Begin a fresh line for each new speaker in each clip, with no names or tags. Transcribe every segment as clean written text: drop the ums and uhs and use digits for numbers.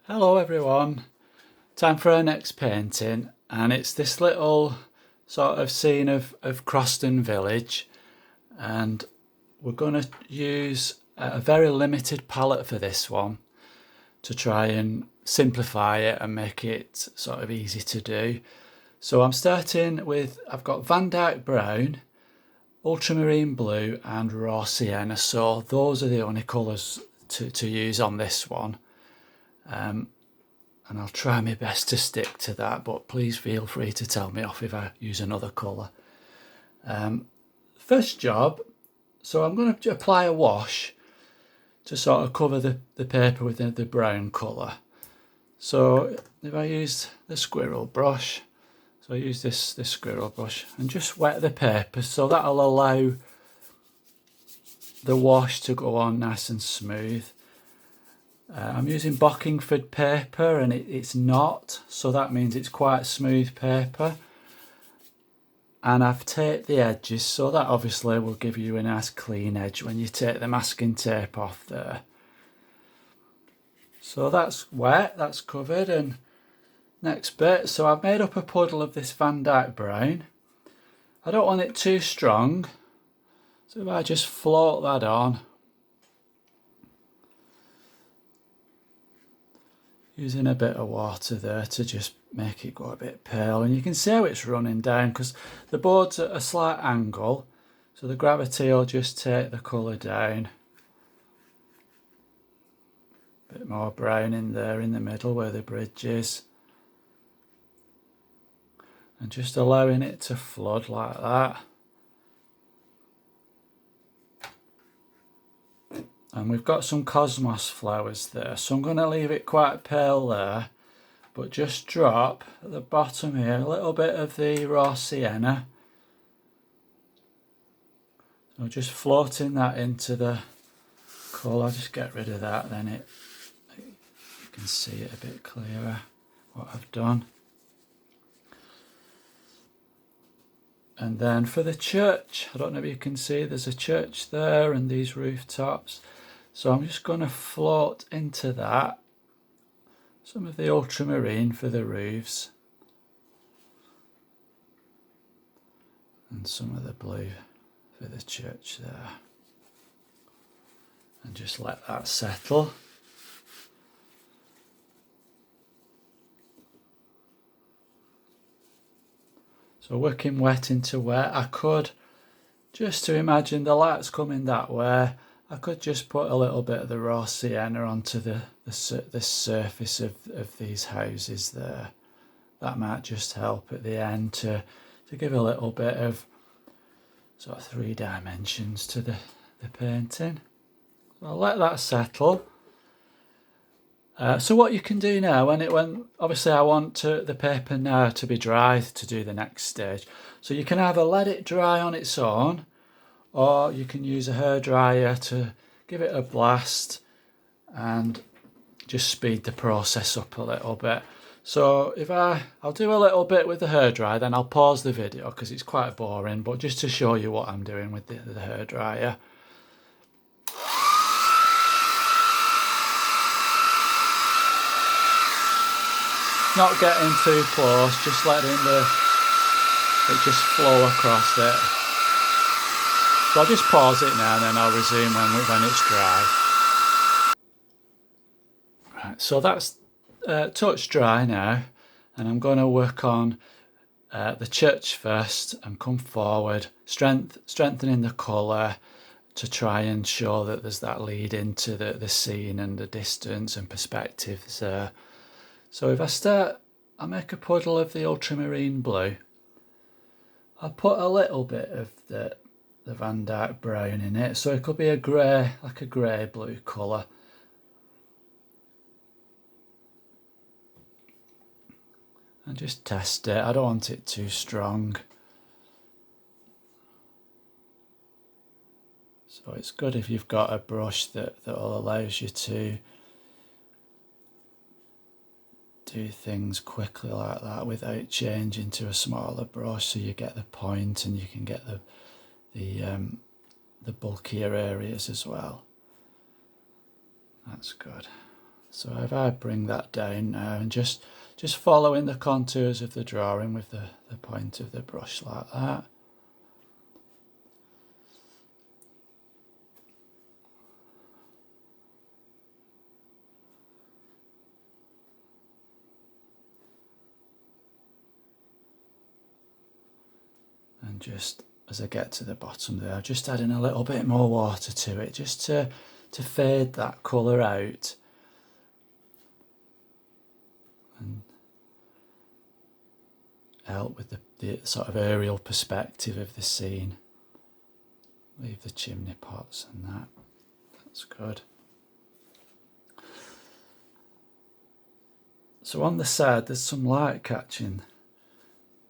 Hello everyone, time for our next painting, and it's this little sort of scene of Croston village, and we're going to use a very limited palette for this one to try and simplify it and make it sort of easy to do. So I'm starting with, I've got Van Dyke Brown, Ultramarine Blue and Raw Sienna, so those are the only colours to use on this one. And I'll try my best to stick to that, but please feel free to tell me off if I use another colour. First job, so I'm going to apply a wash to sort of cover the paper with the brown colour. So if I use the squirrel brush, so I use this squirrel brush and just wet the paper, so that'll allow the wash to go on nice and smooth. I'm using Bockingford paper and it's not, so that means it's quite smooth paper. And I've taped the edges, so that obviously will give you a nice clean edge when you take the masking tape off there. So that's wet, that's covered, and next bit, so I've made up a puddle of this Van Dyke Brown. I don't want it too strong, so if I just float that on, using a bit of water there to just make it go a bit pale, and you can see how it's running down because the board's at a slight angle, so the gravity will just take the colour down. A bit more brown in there in the middle where the bridge is, and just allowing it to flood like that. And we've got some cosmos flowers there, so I'm going to leave it quite pale there, but just drop at the bottom here a little bit of the raw sienna. So just floating that into the colour. I'll just get rid of that, then you can see it a bit clearer what I've done. And then for the church, I don't know if you can see, there's a church there and these rooftops. So I'm just going to float into that some of the ultramarine for the roofs and some of the blue for the church there, and just let that settle. So working wet into wet, I could, just to imagine the light's coming that way, I could just put a little bit of the raw sienna onto the surface of these houses there. That might just help at the end to give a little bit of sort of 3 dimensions to the painting. So I'll let that settle. So what you can do now, when obviously I want the paper now to be dry to do the next stage. So you can either let it dry on its own, or you can use a hairdryer to give it a blast and just speed the process up a little bit. So if I'll do a little bit with the hairdryer, then I'll pause the video because it's quite boring, but just to show you what I'm doing with the hairdryer. Not getting too close, just letting it just flow across it. So I'll just pause it now and then I'll resume when it's dry. Right, so that's touch dry now, and I'm going to work on the church first and come forward, strengthening the colour to try and show that there's that lead into the scene and the distance and perspectives there. So if I start, I'll make a puddle of the ultramarine blue. I'll put a little bit of the Van Dyke Brown in it, so it could be a grey, like a grey blue colour. And just test it. I don't want it too strong. So it's good if you've got a brush that allows you to do things quickly like that without changing to a smaller brush, so you get the point and you can get the bulkier areas as well. That's good. So if I bring that down now and just following the contours of the drawing with the point of the brush like that. And just as I get to the bottom there, just adding a little bit more water to it, just to fade that colour out. And help with the sort of aerial perspective of the scene. Leave the chimney pots and that. That's good. So on the side there's some light catching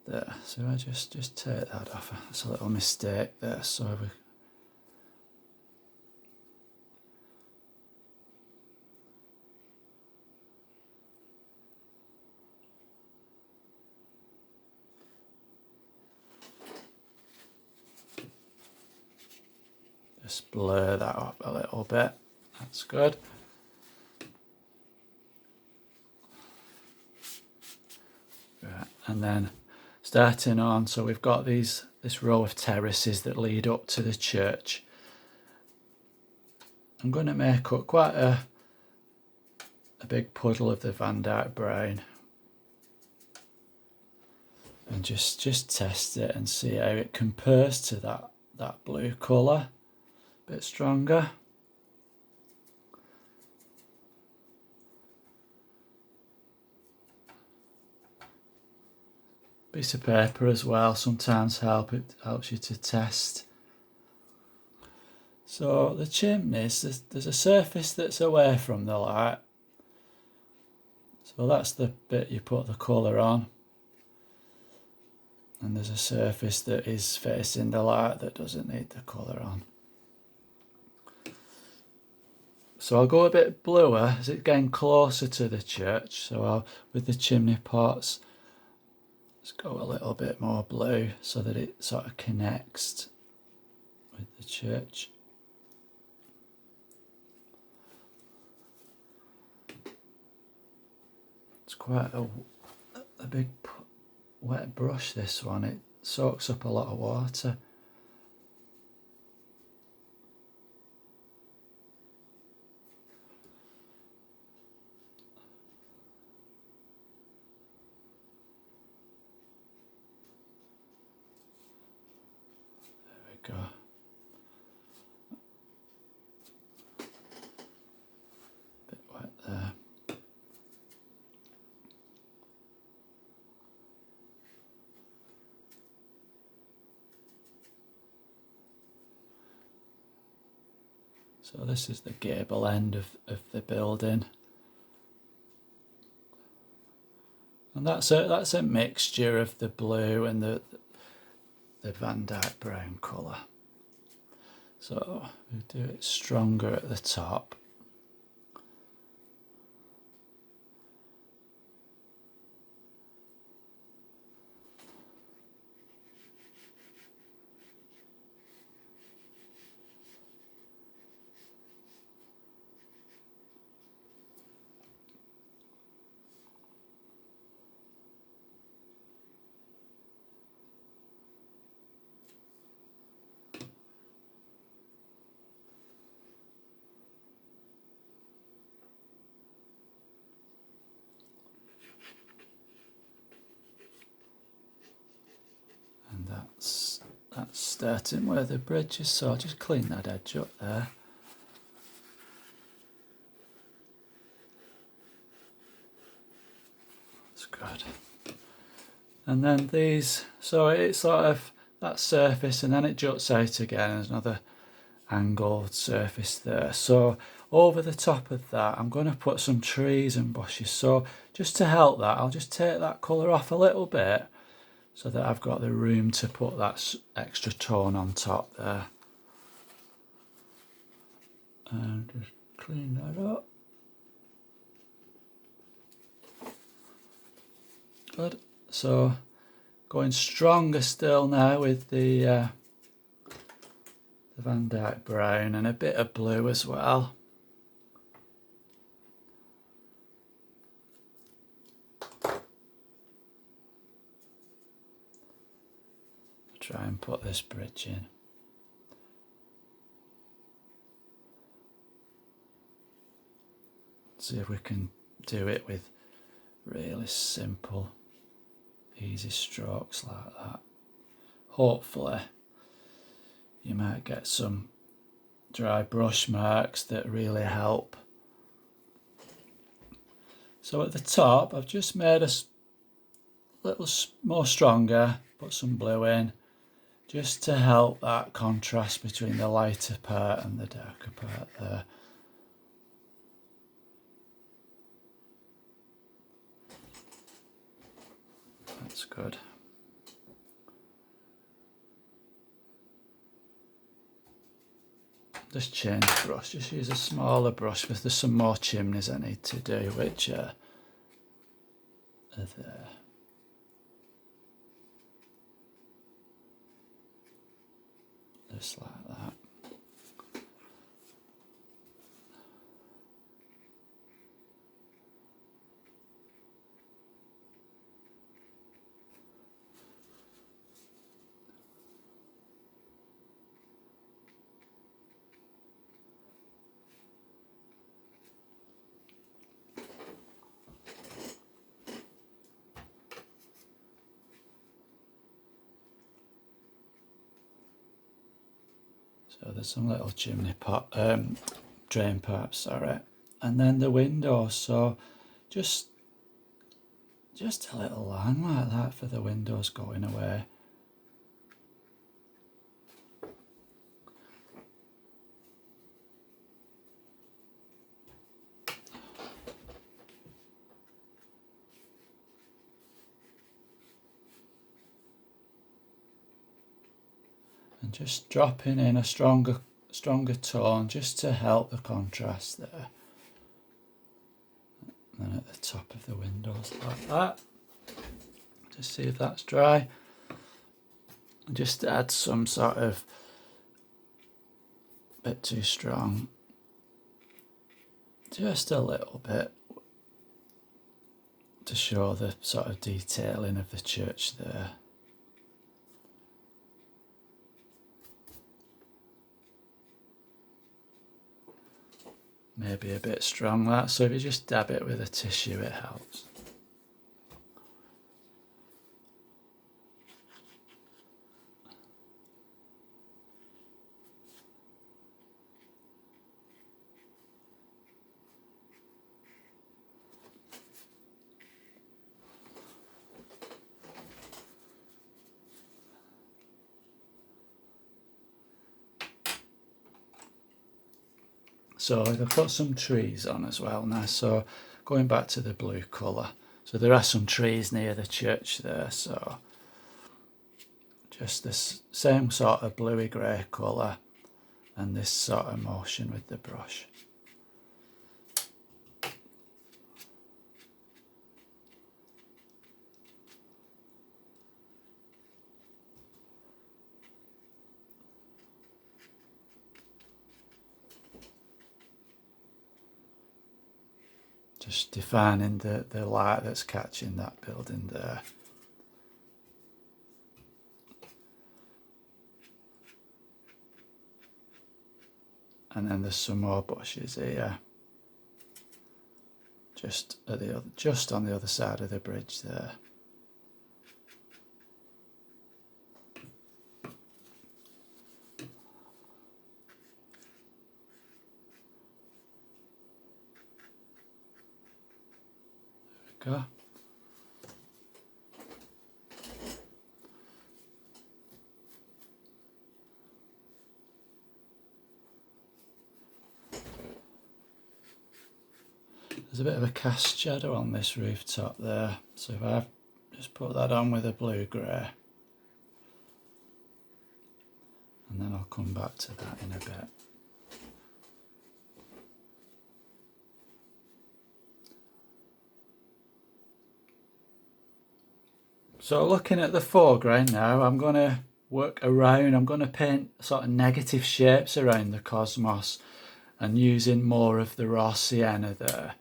there, so I just take that off. That's a little mistake there. So we just blur that up a little bit. That's good. Right, and then starting on, so we've got this row of terraces that lead up to the church. I'm going to make up quite a big puddle of the Van Dyke brown and just test it and see how it compares to that blue colour. A bit stronger. Piece of paper as well sometimes helps you to test. So the chimneys, there's a surface that's away from the light, so that's the bit you put the colour on, and there's a surface that is facing the light that doesn't need the colour on. So I'll go a bit bluer as it's getting closer to the church, so with the chimney pots, let's go a little bit more blue so that it sort of connects with the church. It's quite a big wet brush, this one. It soaks up a lot of water. Go. Bit wet there. So this is the gable end of the building, and that's a mixture of the blue and the Van Dyke brown colour. So we do it stronger at the top. And that's starting where the bridge is, so I'll just clean that edge up there. That's good. And then these, so it's sort of that surface and then it juts out again. There's another angled surface there. So over the top of that, I'm going to put some trees and bushes. So just to help that, I'll just take that colour off a little bit so that I've got the room to put that extra tone on top there. And just clean that up. Good. So going stronger still now with the Van Dyke brown and a bit of blue as well. try and put this bridge in. See if we can do it with really simple, easy strokes like that. Hopefully you might get some dry brush marks that really help. So at the top I've just made a little more stronger, put some blue in, just to help that contrast between the lighter part and the darker part there. That's good. Just change brush, just use a smaller brush because there's some more chimneys I need to do, which are there. Just like that. So there's some little chimney pot, drain pipes, sorry, and then the windows. So just a little line like that for the windows going away. And just dropping in a stronger tone just to help the contrast there. And then at the top of the windows like that. Just see if that's dry. And just add some sort of bit too strong. Just a little bit to show the sort of detailing of the church there. Maybe a bit strong that, so if you just dab it with a tissue it helps. So I've put some trees on as well now, so going back to the blue colour. So there are some trees near the church there, so just this same sort of bluey grey colour and this sort of motion with the brush. Just defining the light that's catching that building there. And then there's some more bushes here. Just on the other side of the bridge there. There we go. There's a bit of a cast shadow on this rooftop there, so if I just put that on with a blue grey, and then I'll come back to that in a bit. So looking at the foreground now, I'm going to work around, I'm going to paint sort of negative shapes around the cosmos and using more of the raw sienna there.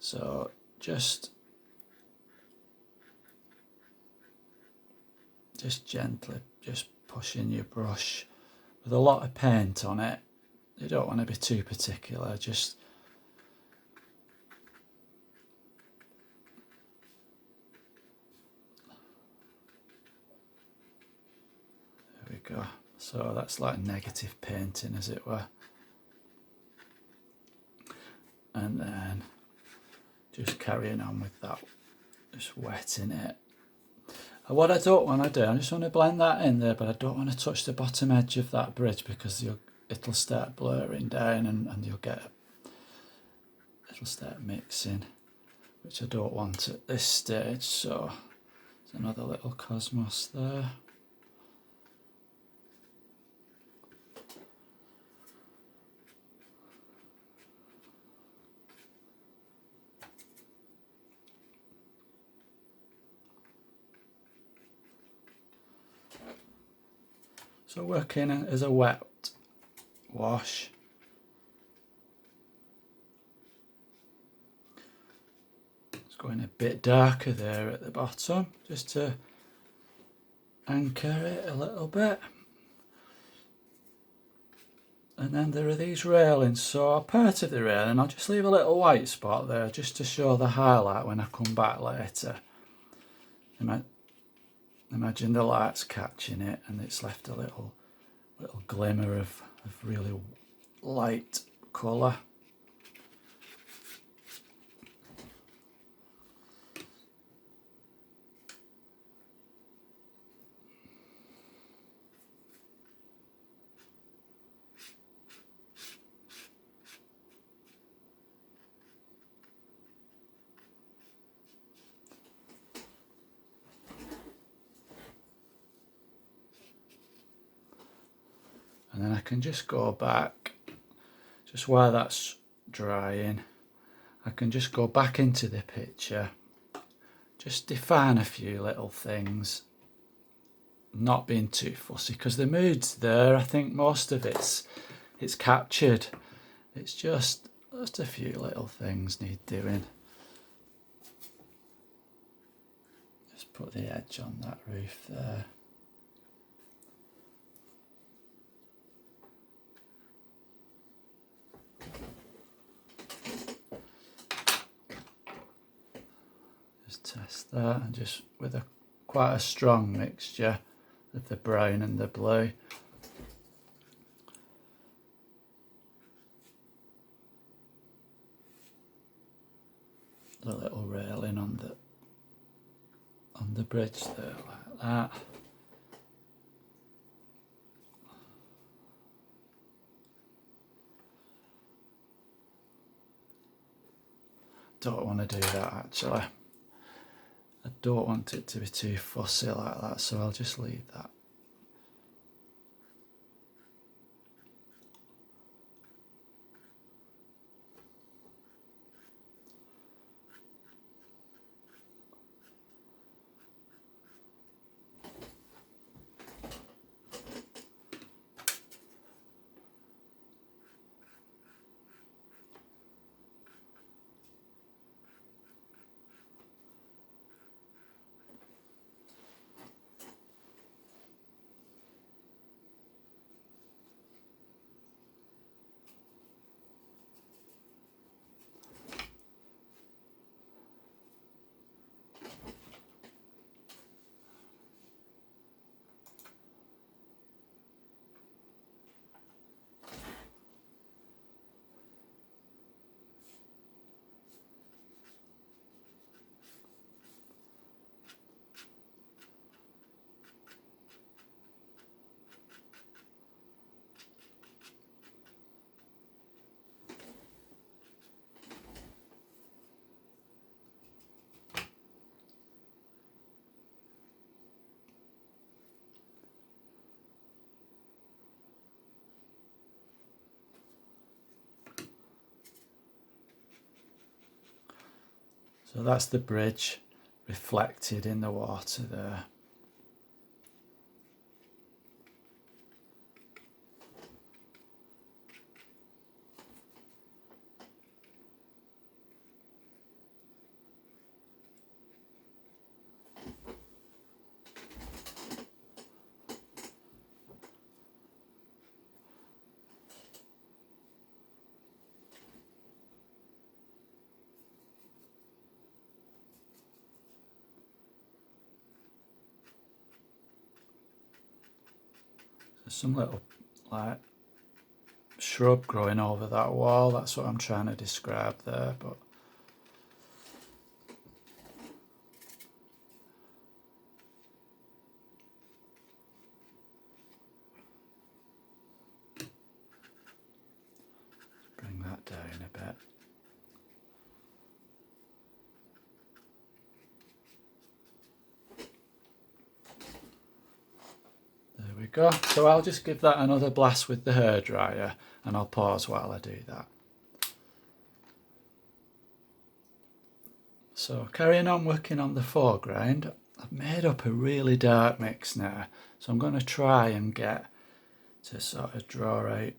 So just gently just pushing your brush with a lot of paint on it. You don't want to be too particular, just there we go. So that's like negative painting, as it were. And then just carrying on with that, just wetting it. And what I don't want to do, I just want to blend that in there, but I don't want to touch the bottom edge of that bridge because it'll start blurring down and it'll start mixing, which I don't want at this stage. So there's another little cosmos there. So working as a wet wash. It's going a bit darker there at the bottom, just to anchor it a little bit. And then there are these railings, so part of the railing I'll just leave a little white spot there just to show the highlight when I come back later. Imagine the light's catching it and it's left a little glimmer of really light colour. And then I can just go back, just while that's drying, I can just go back into the picture, just define a few little things, not being too fussy, because the mood's there. I think most of it's captured. It's just a few little things need doing. Just put the edge on that roof there. Test that, and just with quite a strong mixture of the brown and the blue. The little railing on the bridge there, like that. Don't want to do that actually. I don't want it to be too fussy like that, so I'll just leave that. So that's the bridge reflected in the water there. some little like shrub growing over that wall. That's what I'm trying to describe there, but bring that down a bit. There we go. So I'll just give that another blast with the hairdryer and I'll pause while I do that. So carrying on working on the foreground, I've made up a really dark mix now. So I'm going to try and get to sort of draw out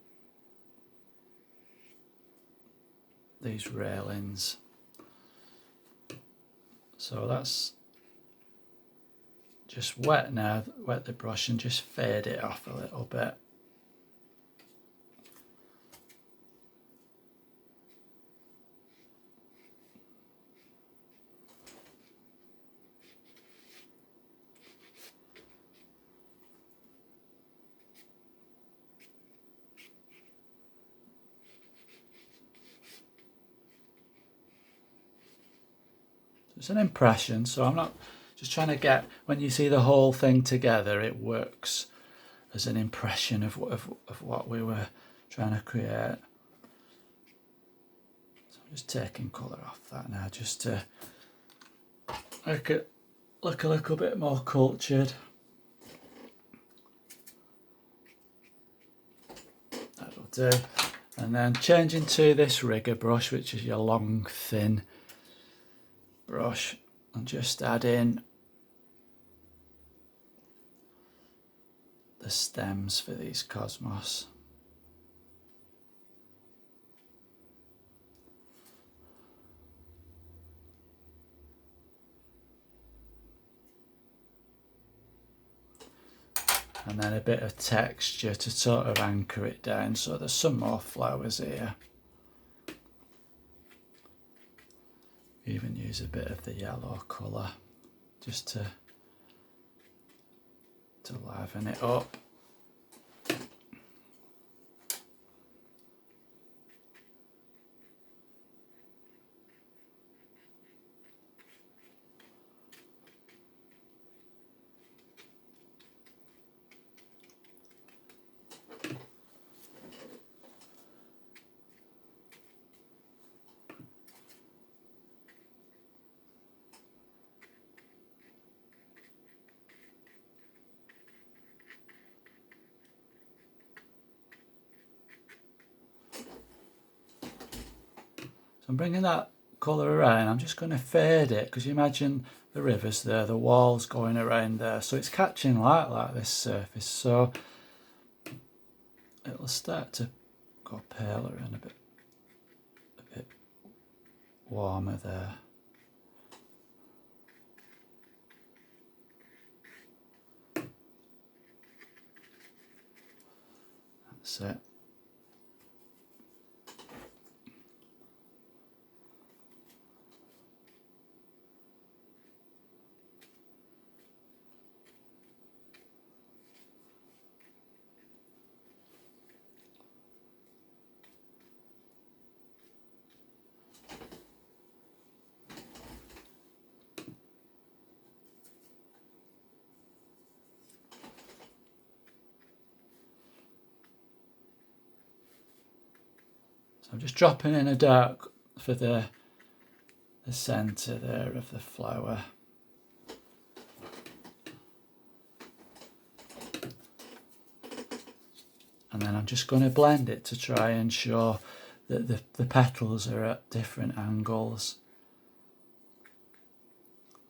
these railings. So that's just wet now, wet the brush and just fade it off a little bit. It's an impression, so I'm not just trying to get, when you see the whole thing together, it works as an impression of what we were trying to create. So I'm just taking colour off that now, just to make it look a little bit more cultured. That'll do. And then changing to this rigger brush, which is your long, thin brush, and just add in the stems for these cosmos. And then a bit of texture to sort of anchor it down, so there's some more flowers here. Even use a bit of the yellow colour just to liven it up. So I'm bringing that colour around. I'm just going to fade it, because you imagine the rivers there, the walls going around there, so it's catching light like this surface, so it'll start to go paler and a bit warmer there. That's it. So I'm just dropping in a dark for the centre there of the flower. And then I'm just going to blend it to try and show that the petals are at different angles.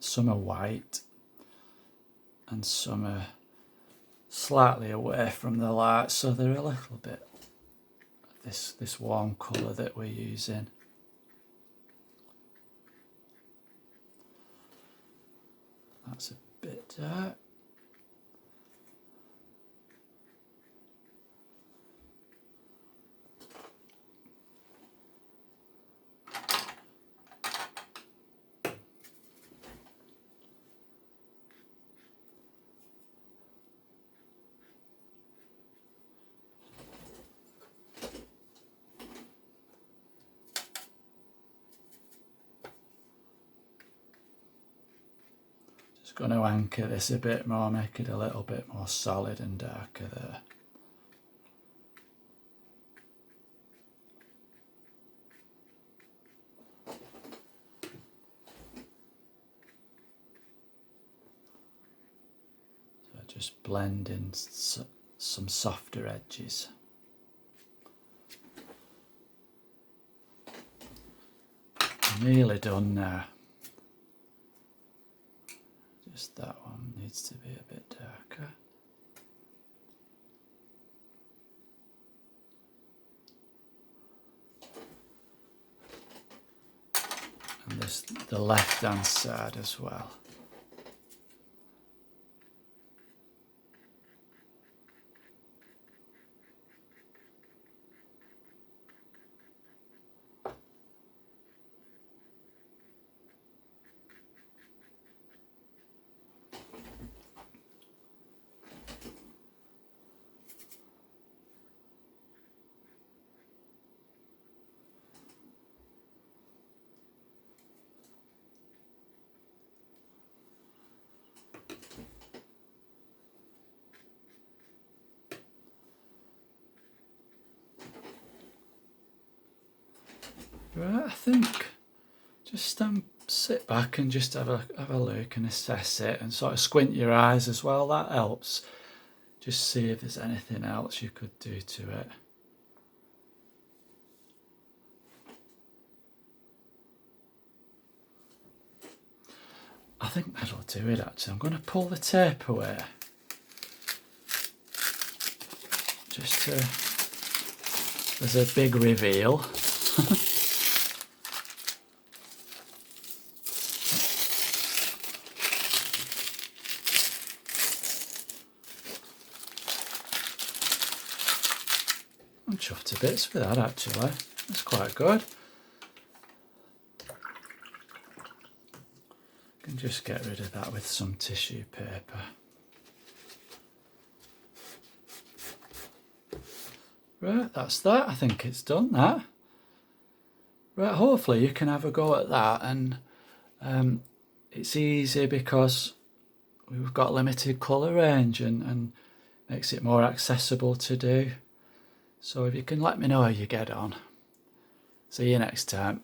Some are white and some are slightly away from the light, so they're a little bit this warm colour that we're using. That's a bit dark. going to anchor this a bit more, make it a little bit more solid and darker there. So just blend in some softer edges. Nearly done now. Just that one needs to be a bit darker. And this, the left hand side as well. Right, I think just sit back and just have a look and assess it, and sort of squint your eyes as well. That helps. Just see if there's anything else you could do to it. I think that'll do it actually. I'm going to pull the tape away. Just to, there's a big reveal. I'm chuffed to bits with that actually. That's quite good. Can just get rid of that with some tissue paper. Right, that's that. I think it's done that. Right, hopefully you can have a go at that, and it's easy because we've got limited colour range and makes it more accessible to do. So if you can let me know how you get on. See you next time.